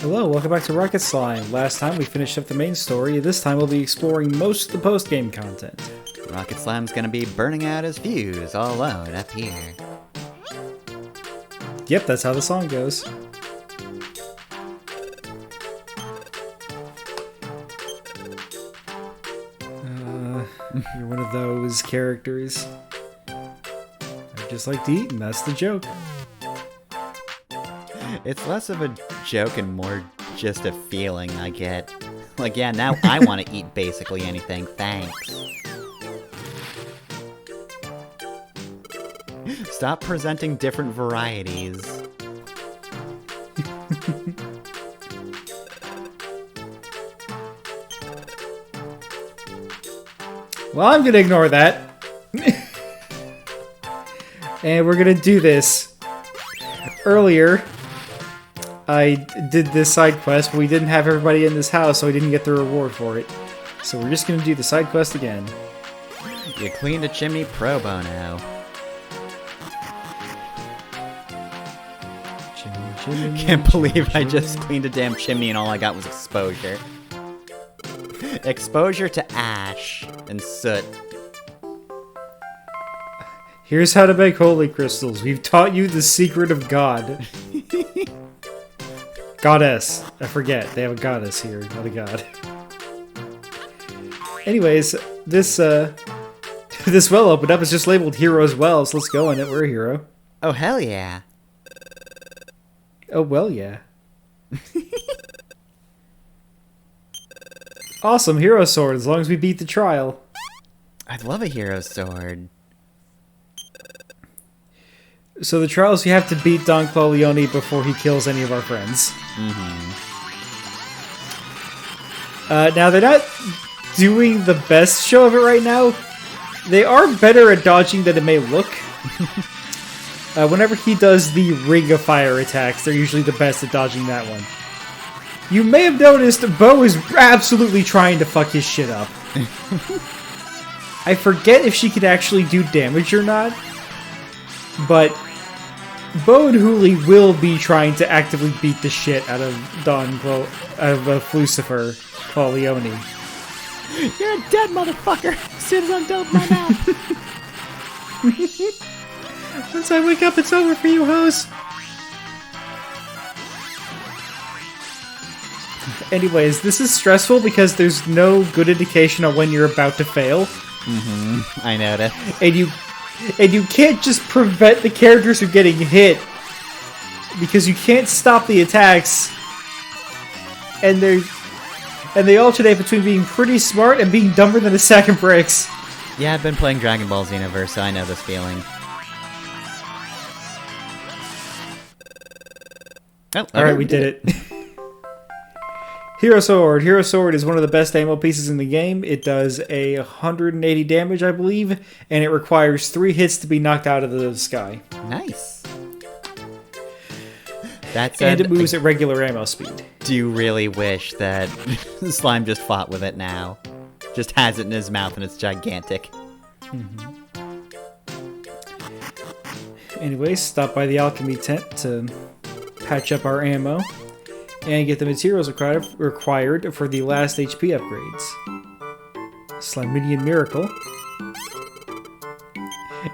Hello, welcome back to Rocket Slime. Last time we finished up the main story, this time we'll be exploring most of the post-game content. Rocket Slime's gonna be burning out his fuse all alone up here. Yep, that's how the song goes. You're one of those characters. I just like to eat, and that's the joke. It's less of a joke and more just a feeling I get. Like, yeah, now I want to eat basically anything, thanks. Stop presenting different varieties. Well, I'm gonna ignore that. And we're gonna do this. Earlier, I did this side quest, but we didn't have everybody in this house, so we didn't get the reward for it. So we're just gonna do the side quest again. You cleaned a chimney pro bono. Can't believe I just cleaned a damn chimney and all I got was exposure. Exposure to ash and soot. Here's how to make holy crystals. We've taught you the secret of God. Goddess. I forget. They have a goddess here, not a god. Anyways, this this well opened up. It's just labeled Hero's Well, so let's go in it. We're a hero. Oh, hell yeah. Oh, well, yeah. Awesome, hero sword, as long as we beat the trial. I'd love a hero sword. So the trials, you have to beat Don Corleone before he kills any of our friends. Now, they're not doing the best show of it right now. They are better at dodging than it may look. Whenever he does the Ring of Fire attacks, they're usually the best at dodging that one. You may have noticed Bo is absolutely trying to fuck his shit up. I forget if she can actually do damage or not, but Bo and Hooli will be trying to actively beat the shit out of Lucifer Corleone. You're a dead motherfucker as soon as I'm done with my mouth. Once I wake up, it's over for you, hoes. Anyways, this is stressful because there's no good indication on when you're about to fail. I noticed. And you can't just prevent the characters from getting hit because you can't stop the attacks. And they alternate between being pretty smart and being dumber than a sack of bricks. Yeah, I've been playing Dragon Ball Xenoverse, so I know this feeling. Oh, alright, we did it. Hero Sword. Hero Sword is one of the best ammo pieces in the game. It does 180 damage, I believe, and it requires 3 hits to be knocked out of the sky. Nice. And it moves at regular ammo speed. Do you really wish that Slime just fought with it now? Just has it in his mouth and it's gigantic. Anyways, stop by the alchemy tent to patch up our ammo and get the materials required for the last HP upgrades. Slimidian Miracle.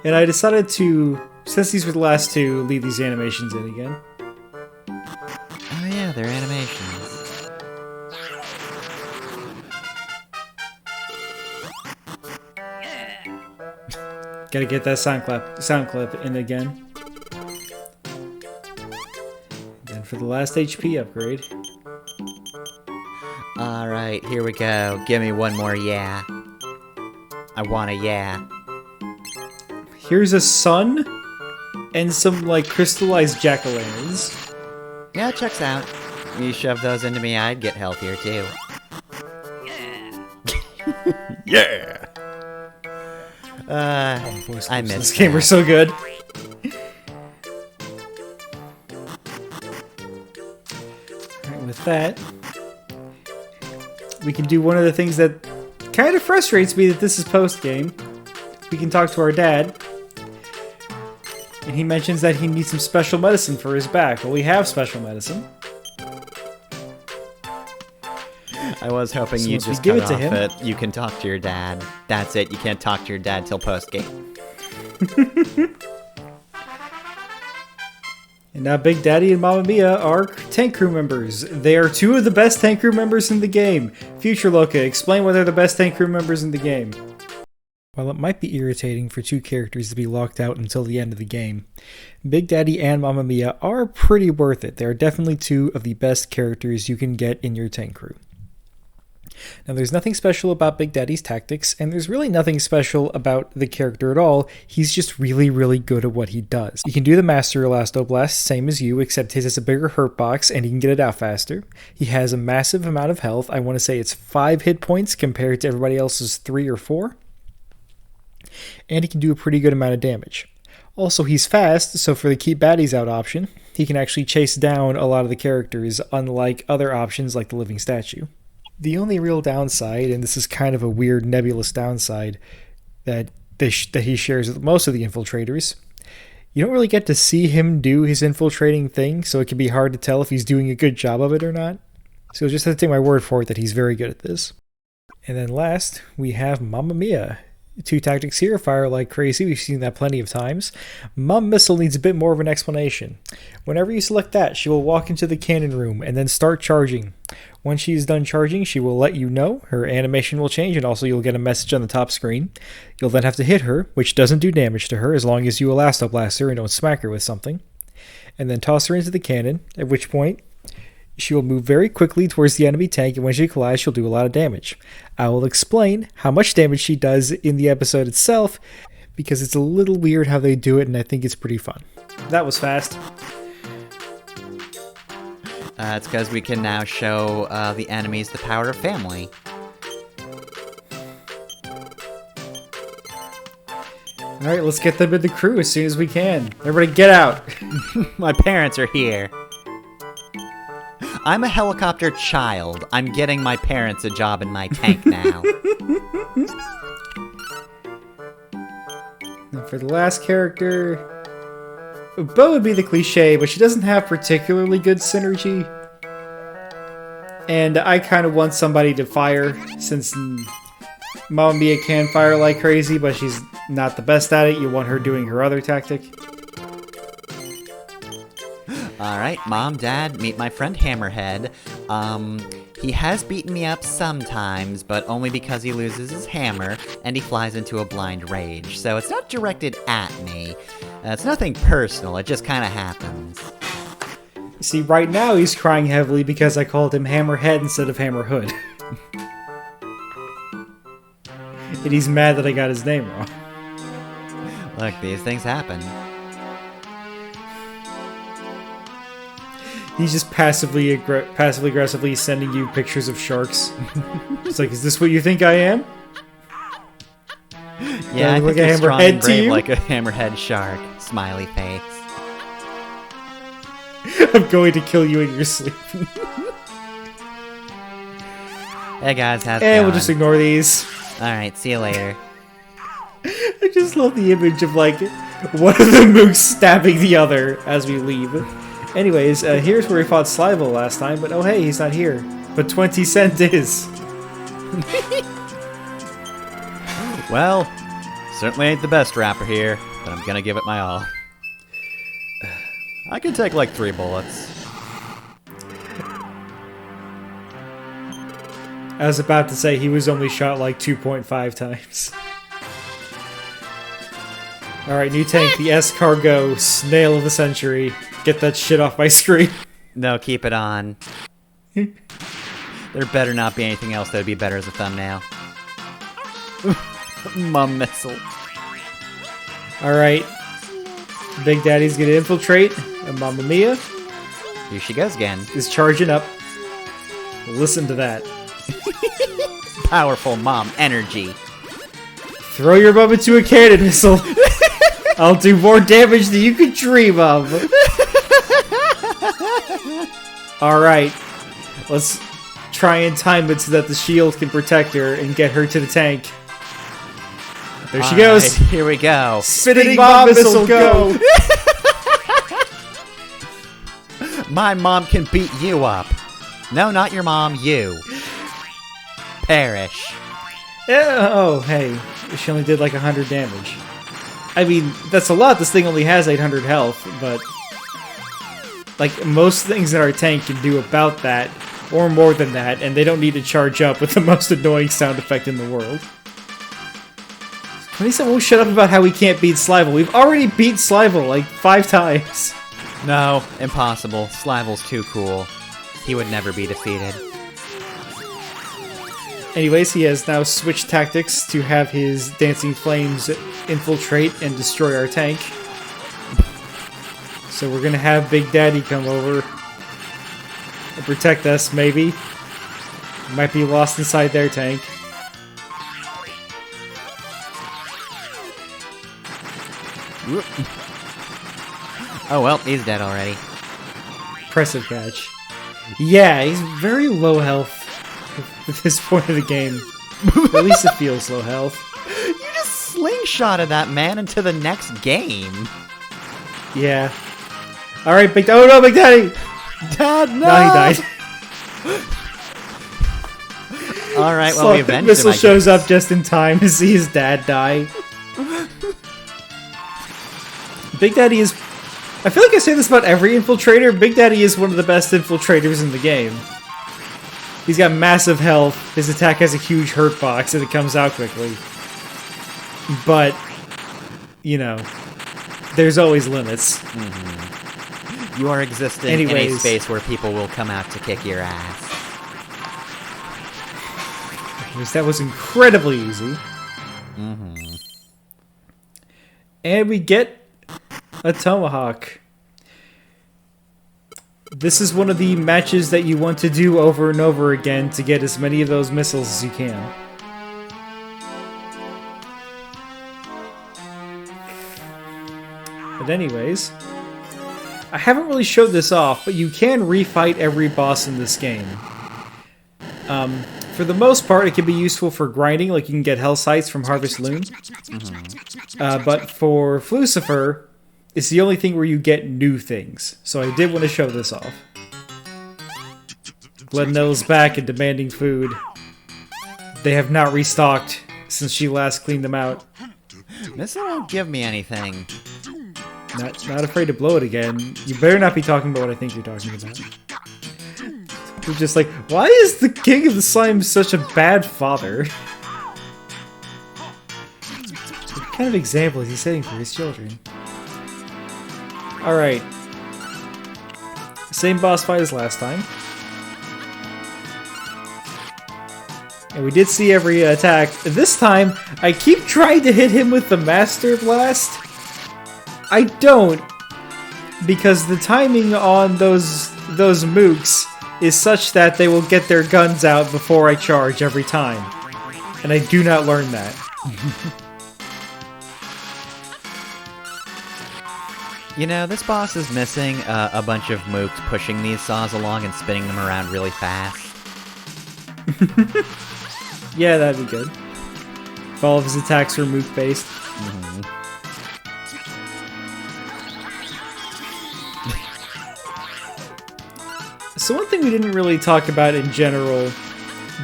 And I decided to, since these were the last two, leave these animations in again. Oh yeah, they're animations. Gotta get that sound clip in again. Then for the last HP upgrade. Alright, here we go. Give me one more yeah. I want a yeah. Here's a sun and some like crystallized jack-o'-lanterns. Yeah, it checks out. You shove those into me, I'd get healthier too. Yeah! I miss this game. We're so good. Alright, with that, we can do one of the things that kind of frustrates me that this is post-game. We can talk to our dad. And he mentions that he needs some special medicine for his back. Well, we have special medicine. I was hoping So you'd once we just give cut it to off him- it. You can talk to your dad. That's it. You can't talk to your dad till post-game. And now Big Daddy and Mamma Mia are tank crew members. They are two of the best tank crew members in the game. Future Loka, explain why they're the best tank crew members in the game. While it might be irritating for two characters to be locked out until the end of the game, Big Daddy and Mamma Mia are pretty worth it. They are definitely two of the best characters you can get in your tank crew. Now, there's nothing special about Big Daddy's tactics, and there's really nothing special about the character at all. He's just really, really good at what he does. He can do the Master Elastoblast, same as you, except his has a bigger hurt box, and he can get it out faster. He has a massive amount of health. I want to say it's 5 hit points compared to everybody else's 3 or 4. And he can do a pretty good amount of damage. Also, he's fast, so for the keep baddies out option, he can actually chase down a lot of the characters, unlike other options like the living statue. The only real downside, and this is kind of a weird nebulous downside that he shares with most of the infiltrators, you don't really get to see him do his infiltrating thing, so it can be hard to tell if he's doing a good job of it or not. So you'll just have to take my word for it that he's very good at this. And then last, we have Mamma Mia. 2 tactics here, fire like crazy, we've seen that plenty of times. Mom Missile needs a bit more of an explanation. Whenever you select that, she will walk into the cannon room and then start charging. Once she is done charging, she will let you know, her animation will change, and also you'll get a message on the top screen. You'll then have to hit her, which doesn't do damage to her as long as you Elastoblast her and don't smack her with something. And then toss her into the cannon, at which point she will move very quickly towards the enemy tank, and when she collides, she'll do a lot of damage. I will explain how much damage she does in the episode itself, because it's a little weird how they do it, and I think it's pretty fun. That was fast. It's because we can now show the enemies the power of family. Alright, let's get them in the crew as soon as we can. Everybody get out! My parents are here. I'm a helicopter child. I'm getting my parents a job in my tank now. And for the last character, Bo would be the cliche, but she doesn't have particularly good synergy. And I kind of want somebody to fire, since Mamma Mia can fire like crazy, but she's not the best at it. You want her doing her other tactic. Alright, Mom, Dad, meet my friend Hammerhead. He has beaten me up sometimes, but only because he loses his hammer, and he flies into a blind rage. So it's not directed at me. It's nothing personal, it just kinda happens. See, right now he's crying heavily because I called him Hammerhead instead of Hammerhood. And he's mad that I got his name wrong. Look, these things happen. He's just passively aggressively sending you pictures of sharks. It's like, is this what you think I am? Yeah, I look think like a you're strong hammerhead and to brave you? like a hammerhead shark. Smiley face. I'm going to kill you in your sleep. Hey guys, how's it And going? we'll just ignore these. Alright, see you later. I just love the image of, like, one of the mooks stabbing the other as we leave. Anyways, here's where we fought Slivel last time, but oh hey, he's not here. But 20 Cent is. Well, certainly ain't the best rapper here, but I'm gonna give it my all. I can take like 3 bullets. I was about to say he was only shot like 2.5 times. Alright, new tank, the S-Cargo, Snail of the Century. Get that shit off my screen. No, keep it on. There better not be anything else that would be better as a thumbnail. Mum missile. Alright. Big Daddy's gonna infiltrate, and Mamma Mia Here she goes again. is charging up. Listen to that. Powerful mom energy. Throw your bum into a cannon missile. I'll do more damage than you could dream of. Alright. Let's try and time it so that the shield can protect her and get her to the tank. There she goes. Alright, here we go. Spinning bomb missile, go! My mom can beat you up. No, not your mom, you. perish. Oh, hey. She only did like 100 damage. I mean, that's a lot. This thing only has 800 health, but... like, most things in our tank can do about that, or more than that, and they don't need to charge up with the most annoying sound effect in the world. 27 won't shut up about how we can't beat Slivel. We've already beat Slivel, like, 5 times. No, impossible. Slivel's too cool. He would never be defeated. Anyways, he has now switched tactics to have his Dancing Flames infiltrate and destroy our tank. So we're gonna have Big Daddy come over and protect us, maybe. Might be lost inside their tank. Oh well, he's dead already. Impressive catch. Yeah, he's very low health at this point of the game. Or at least it feels low health. You just slingshotted that man into the next game. Yeah. Alright, Big Daddy. Oh no, Big Daddy! Dad, no! Now he died. Alright, well, we avenged him, Missile I shows guess. up just in time to see his dad die. Big Daddy is... I feel like I say this about every infiltrator. Big Daddy is one of the best infiltrators in the game. He's got massive health, his attack has a huge hurt box, and it comes out quickly. But, you know, there's always limits. You are existing in a Anyways. space where people will come out to kick your ass. Anyways, that was incredibly easy. And we get a Tomahawk. This is one of the matches that you want to do over and over again to get as many of those missiles as you can. But anyways, I haven't really showed this off, but you can refight every boss in this game. For the most part, it can be useful for grinding, like you can get Hell Sights from Harvest Loon. But for Flucifer, it's the only thing where you get new things. So I did want to show this off. Glenelle's back and demanding food. They have not restocked since she last cleaned them out. Missile won't give me anything. Not afraid to blow it again. You better not be talking about what I think you're talking about. You're just like, why is the King of the Slime such a bad father? What kind of example is he setting for his children? Alright. Same boss fight as last time. And we did see every attack. This time, I keep trying to hit him with the Master Blast. I don't. Because the timing on those mooks is such that they will get their guns out before I charge every time. And I do not learn that. You know, this boss is missing a bunch of mooks pushing these saws along and spinning them around really fast. Yeah, that'd be good. If all of his attacks were mook based. So one thing we didn't really talk about in general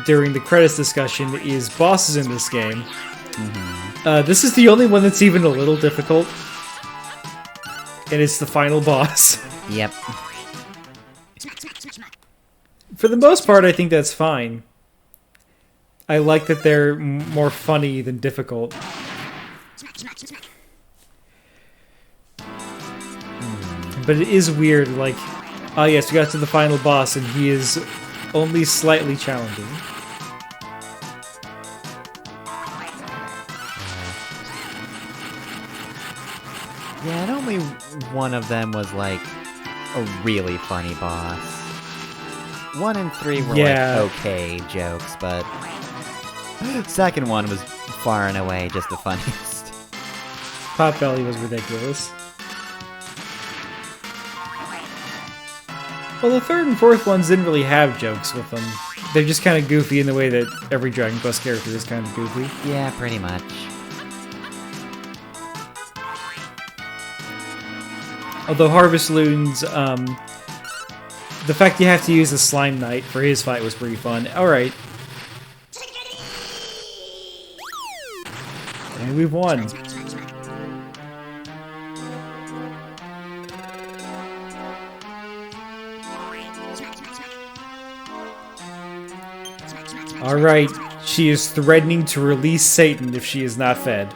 during the credits discussion is bosses in this game. This is the only one that's even a little difficult. And it's the final boss. Yep. For the most part, I think that's fine. I like that they're more funny than difficult. But it is weird, like... Oh yes, we got to the final boss, and he is only slightly challenging. Yeah, and only one of them was, like, a really funny boss. 1 and 3 were, Yeah. like, okay jokes, but... Second one was far and away just the funniest. Potbelly was ridiculous. Well, the third and fourth ones didn't really have jokes with them. They're just kind of goofy in the way that every Dragon Quest character is kind of goofy. Yeah, pretty much. Although Harvest Loon's, the fact you have to use a Slime Knight for his fight was pretty fun. Alright. And we've won. Alright, she is threatening to release Satan if she is not fed.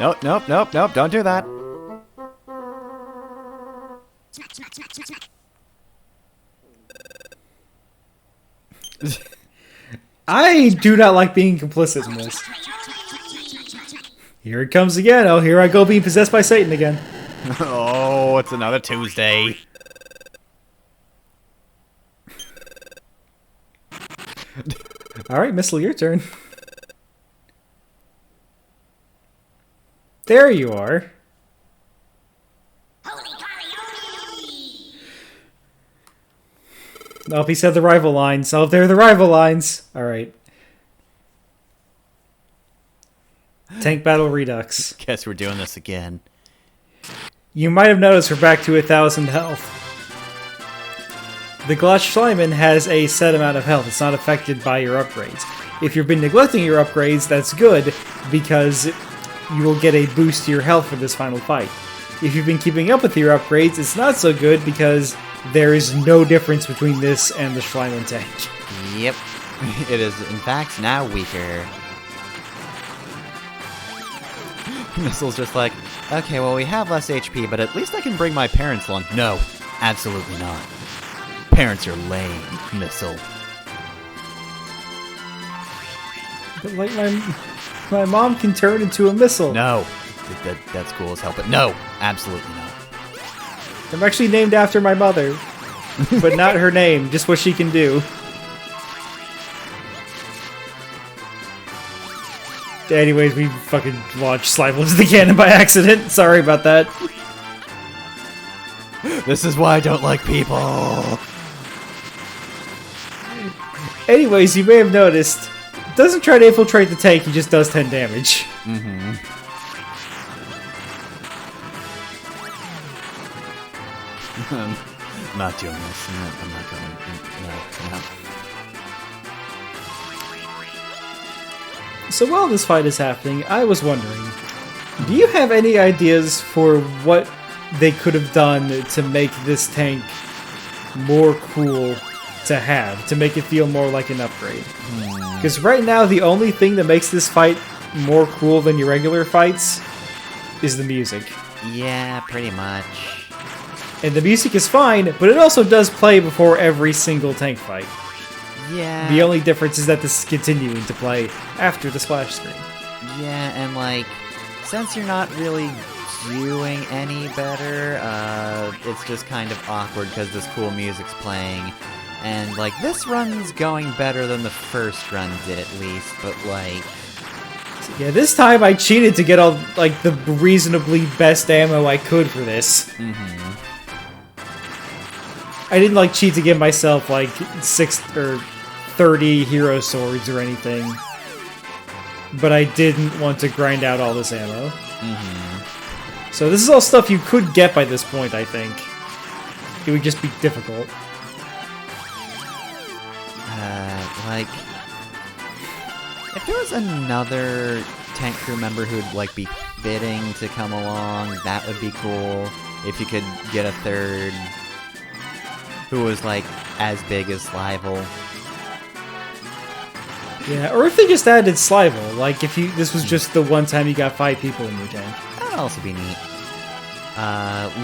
Nope, don't do that. I do not like being complicit in this. Here it comes again. Oh, here I go being possessed by Satan again. Oh, it's another Tuesday. Alright, Missile, your turn. There you are. Oh, he said the rival lines. Oh, they're the rival lines. Alright. Tank Battle Redux. Guess we're doing this again. You might have noticed we're back to 1,000 health. The Glass Schleiman has a set amount of health. It's not affected by your upgrades. If you've been neglecting your upgrades, that's good, because you will get a boost to your health for this final fight. If you've been keeping up with your upgrades, it's not so good, because there is no difference between this and the Schleiman tank. Yep. It is, in fact, now weaker. Missile's just like, okay, well, we have less HP, but at least I can bring my parents along. No, absolutely not. Parents are lame, Missile. But like my mom can turn into a missile. No. That's cool as hell, but no, absolutely not. I'm actually named after my mother, but not her name, just what she can do. Anyways, we fucking launched Slival into the cannon by accident. Sorry about that. This is why I don't like people. Anyways, you may have noticed, doesn't try to infiltrate the tank, he just does 10 damage. Mm-hmm. I'm not doing this. I'm not going to. No. So while this fight is happening, I was wondering, do you have any ideas for what they could have done to make this tank more cool to have, to make it feel more like an upgrade? Because right now, the only thing that makes this fight more cool than your regular fights is the music. Yeah, pretty much. And the music is fine, but it also does play before every single tank fight. Yeah. The only difference is that this is continuing to play after the splash screen. Yeah, and like, since you're not really doing any better, it's just kind of awkward because this cool music's playing. And like, this run's going better than the first run did at least, but like... Yeah, this time I cheated to get all, like, the reasonably best ammo I could for this. Mm-hmm. I didn't, like, cheat to give myself, like, 6 or 30 hero swords or anything. But I didn't want to grind out all this ammo. Mm-hmm. So this is all stuff you could get by this point, I think. It would just be difficult. Like... If there was another tank crew member who'd, like, be fitting to come along, that would be cool. If you could get a third who was, like, as big as Slival. Yeah, or if they just added Slival, like if this was just the one time you got 5 people in your tank. That'd also be neat.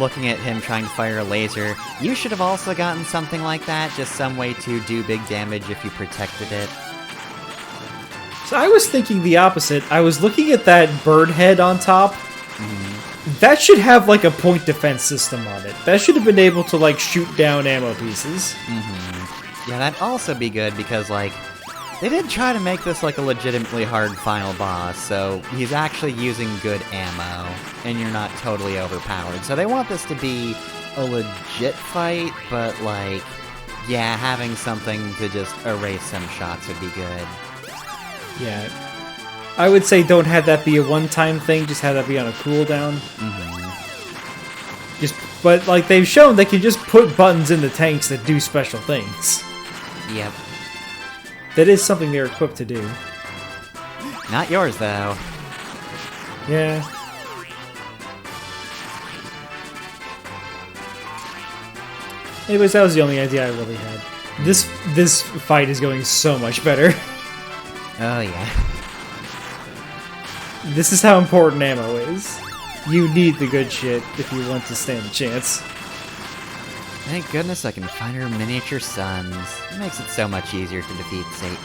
Looking at him trying to fire a laser, you should have also gotten something like that, just some way to do big damage if you protected it. So I was thinking the opposite. I was looking at that bird head on top. Mm-hmm. That should have, like, a point defense system on it. That should have been able to, like, shoot down ammo pieces. Mm-hmm. Yeah, that'd also be good because, like, they did try to make this, like, a legitimately hard final boss, so he's actually using good ammo, and you're not totally overpowered. So they want this to be a legit fight, but, like, yeah, having something to just erase some shots would be good. Yeah. I would say don't have that be a one-time thing, just have that be on a cooldown. Mm-hmm. But, like, they've shown they can just put buttons in the tanks that do special things. Yep. That is something they're equipped to do. Not yours, though. Yeah. Anyways, that was the only idea I really had. This fight is going so much better. Oh, yeah. This is how important ammo is. You need the good shit if you want to stand a chance. Thank goodness I can find her miniature sons. It makes it so much easier to defeat Satan.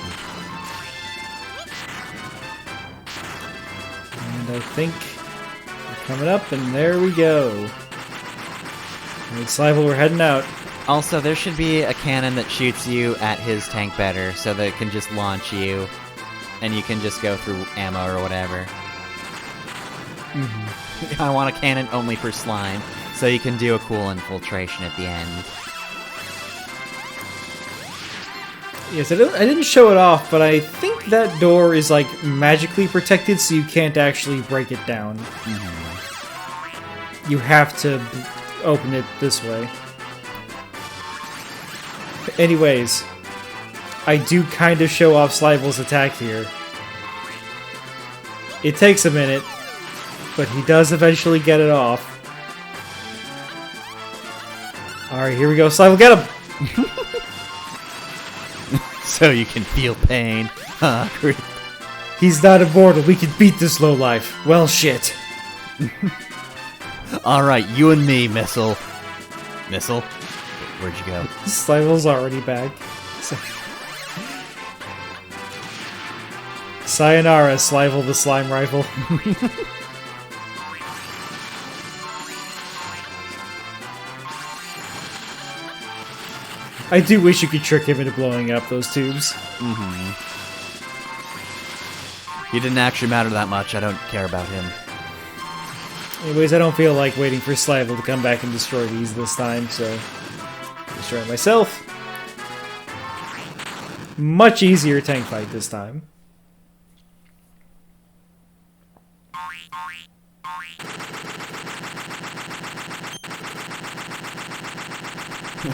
And I think we're coming up, and there we go. Alright, Slivel, we're heading out. Also, there should be a cannon that shoots you at his tank better, so that it can just launch you, and you can just go through ammo or whatever. I want a cannon only for slime, so you can do a cool infiltration at the end. Yes, I didn't show it off, but I think that door is like magically protected, so you can't actually break it down. You have to open it this way. Anyways, I do kind of show off Slivel's attack here. It takes a minute, but he does eventually get it off. Alright, here we go. Slivel, get him! So you can feel pain. Creep. He's not immortal. We can beat this lowlife. Well, shit. Alright, you and me, Missile. Missile? Where'd you go? Slivel's already back. Sayonara, Slivel the Slime Rifle. I do wish you could trick him into blowing up those tubes. He didn't actually matter that much. I don't care about him. Anyways, I don't feel like waiting for Slivel to come back and destroy these this time, so I'll destroy it myself. Much easier tank fight this time.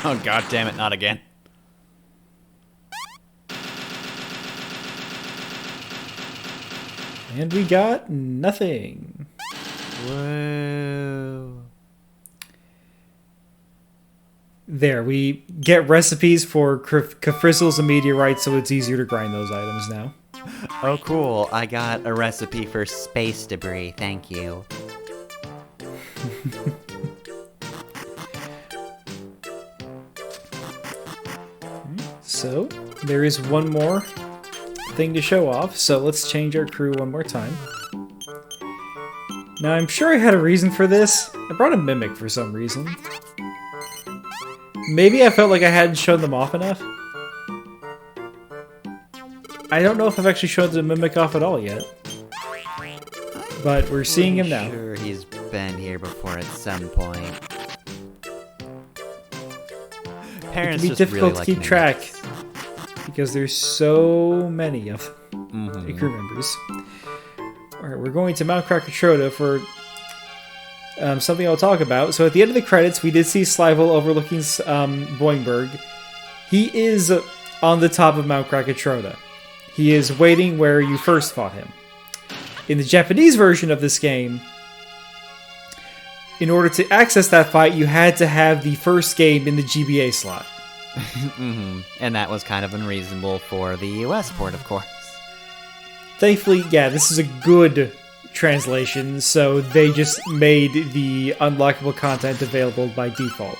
Oh, god damn it, not again. And we got nothing. Whoa. There, we get recipes for Kafrizzles and meteorites, so it's easier to grind those items now. Oh, cool. I got a recipe for space debris. Thank you. So, there is one more thing to show off, so let's change our crew one more time. Now, I'm sure I had a reason for this. I brought a Mimic for some reason. Maybe I felt like I hadn't shown them off enough. I don't know if I've actually shown the Mimic off at all yet. But we're seeing him now. I'm sure he's been here before at some point. It Parents can be just difficult really to like keep mimics. track because there's so many of the crew members. Alright, we're going to Mount Krakatoa for something I'll talk about. So at the end of the credits, we did see Slivel overlooking Boingburg. He is on the top of Mount Krakatoa. He is waiting where you first fought him. In the Japanese version of this game, in order to access that fight, you had to have the first game in the GBA slot. And that was kind of unreasonable for the US port, of course. Thankfully, yeah, this is a good translation, so they just made the unlockable content available by default.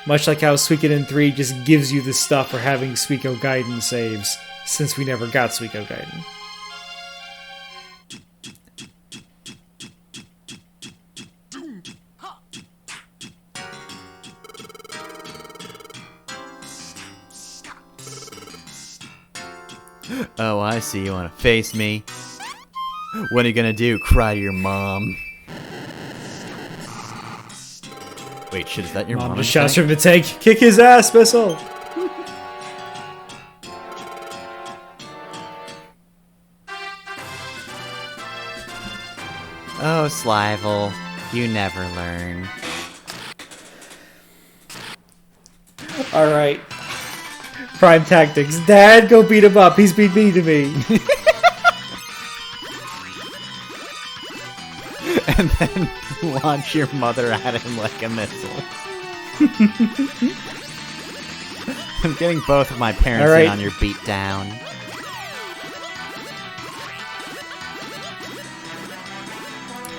Much like how Suikoden 3 just gives you the stuff for having Suiko Gaiden saves, since we never got Suiko Gaiden. Oh, I see. You want to face me? What are you gonna do? Cry to your mom? Wait, shit, is that your mom? Mom just shouts from the tank, "Kick his ass, Missile!" Oh, Slivel, you never learn. Prime Tactics. Dad, go beat him up. He's been mean to me. And then launch your mother at him like a missile. I'm getting both of my parents in on your beatdown.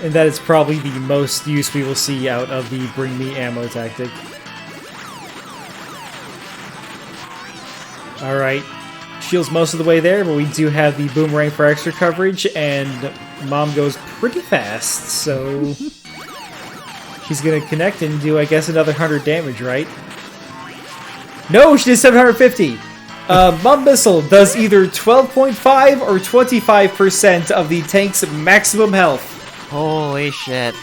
And that is probably the most use we will see out of the bring me ammo tactic. Alright. Shield's most of the way there, but we do have the boomerang for extra coverage, and Mom goes pretty fast, so... she's gonna connect and do, I guess, another 100 damage, right? No, she did 750! Mom Missile does either 12.5 or 25% of the tank's maximum health. Holy shit.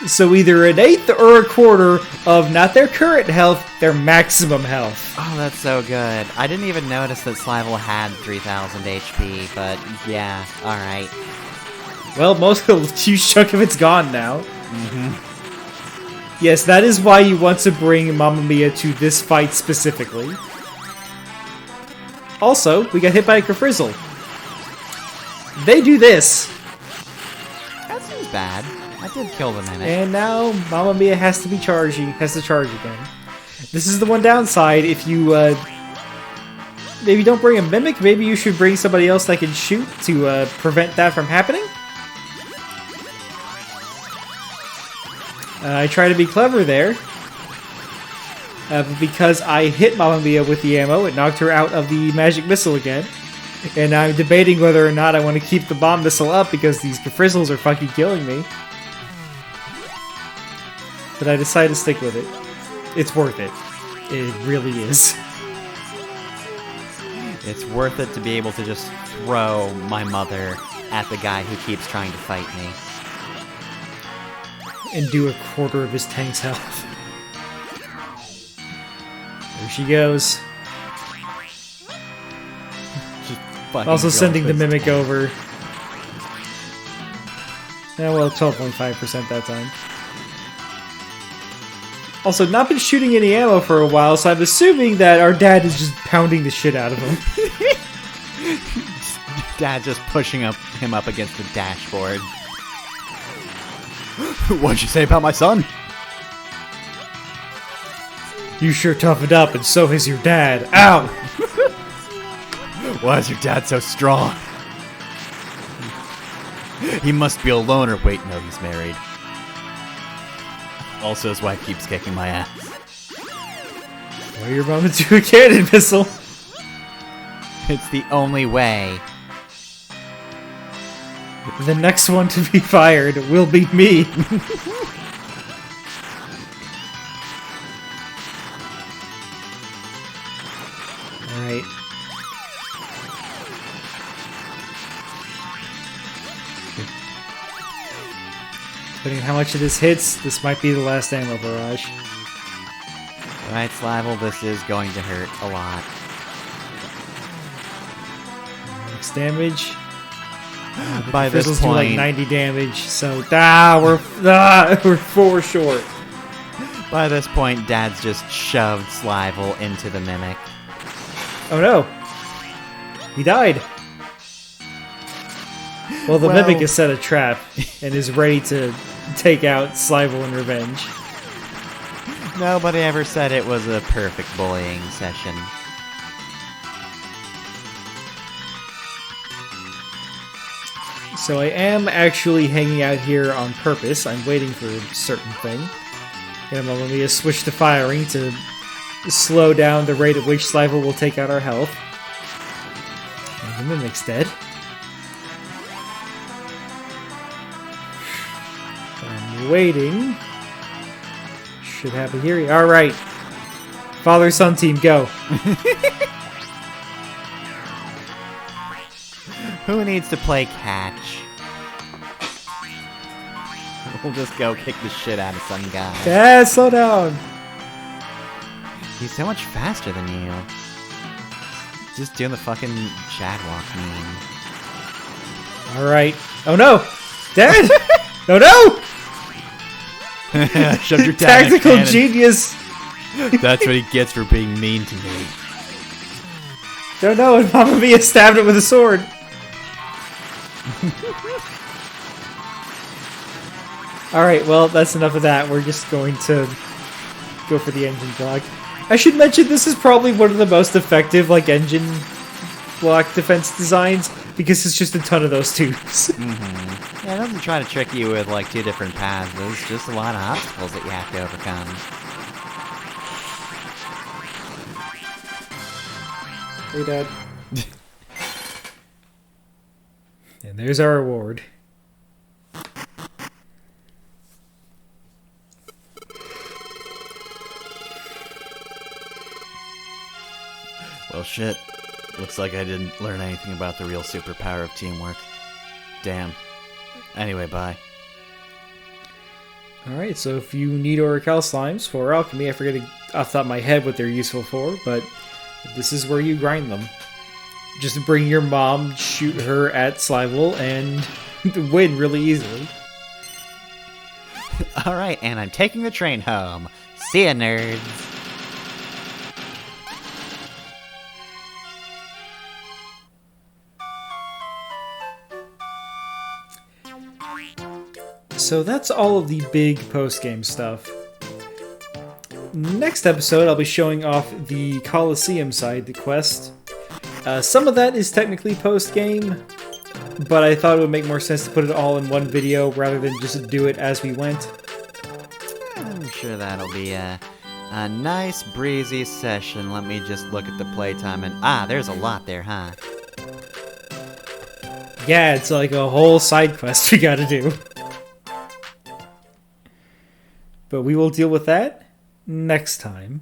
So either an eighth or a quarter of not their current health, their maximum health. Oh, that's so good. I didn't even notice that Slivel had 3000 HP, but yeah, alright. Well, most of the huge chunk of it's gone now. Mm-hmm. Yes, that is why you want to bring Mamma Mia to this fight specifically. Also, we got hit by a Kafrizzle. They do this. That seems bad. I did kill the Mimic. And now Mamma Mia has to charge again. This is the one downside. If you maybe don't bring a Mimic, maybe you should bring somebody else that can shoot to prevent that from happening. I try to be clever there. But because I hit Mamma Mia with the ammo, it knocked her out of the magic missile again. And I'm debating whether or not I want to keep the bomb missile up because these Kafrizzles are fucking killing me. But I decided to stick with it. It's worth it. It really is. It's worth it to be able to just throw my mother at the guy who keeps trying to fight me. And do a quarter of his tank's health. There she goes. Also sending the Mimic over. Yeah, well, 12.5% that time. Also, not been shooting any ammo for a while, so I'm assuming that our dad is just pounding the shit out of him. Dad just pushing him up against the dashboard. What'd you say about my son? You sure toughened up, and so has your dad. Ow! Why is your dad so strong? He must be a loner. Wait, no, he's married. Also, his wife keeps kicking my ass. Why your mama do a cannon missile? It's the only way. The next one to be fired will be me. Alright. Depending on how much of this hits, this might be the last ammo barrage. Alright, Slivel, this is going to hurt a lot. Max damage. By this point, do like 90 damage, so we're 4 short. By this point, Dad's just shoved Slivel into the Mimic. Oh no! He died! Well, the Mimic has set a trap and is ready to take out Slivel in revenge. Nobody ever said it was a perfect bullying session. So I am actually hanging out here on purpose. I'm waiting for a certain thing. And I'm going to switch to firing to slow down the rate at which Slivel will take out our health. And the Mimic's dead. I'm waiting. Should happen here. Alright. Father-son team, go. Who needs to play catch? We'll just go kick the shit out of some guy. Yeah, slow down. He's so much faster than you. Just doing the fucking Shadwalk meme. Alright. Oh no! Dad! Oh no! Shove your dad Tactical genius! That's what he gets for being mean to me. Don't know, and Mamma Mia stabbed it with a sword. Alright, well, that's enough of that. We're just going to go for the engine block. I should mention this is probably one of the most effective, like, engine block defense designs, because it's just a ton of those tubes. Yeah, it doesn't try to trick you with, like, 2 different paths. There's just a lot of obstacles that you have to overcome. Hey, Dad. And there's our reward. Well, shit. Looks like I didn't learn anything about the real superpower of teamwork. Damn. Anyway, bye. Alright, so if you need Oracle slimes for alchemy, I forget off the top of my head what they're useful for, but this is where you grind them. Just bring your mom, shoot her at Slivel, and win really easily. Alright, and I'm taking the train home. See ya, nerds! So that's all of the big post-game stuff. Next episode, I'll be showing off the Colosseum side, the quest. Some of that is technically post-game, but I thought it would make more sense to put it all in one video rather than just do it as we went. I'm sure that'll be a nice breezy session. Let me just look at the playtime and there's a lot there, huh? Yeah, it's like a whole side quest we gotta do. But we will deal with that next time.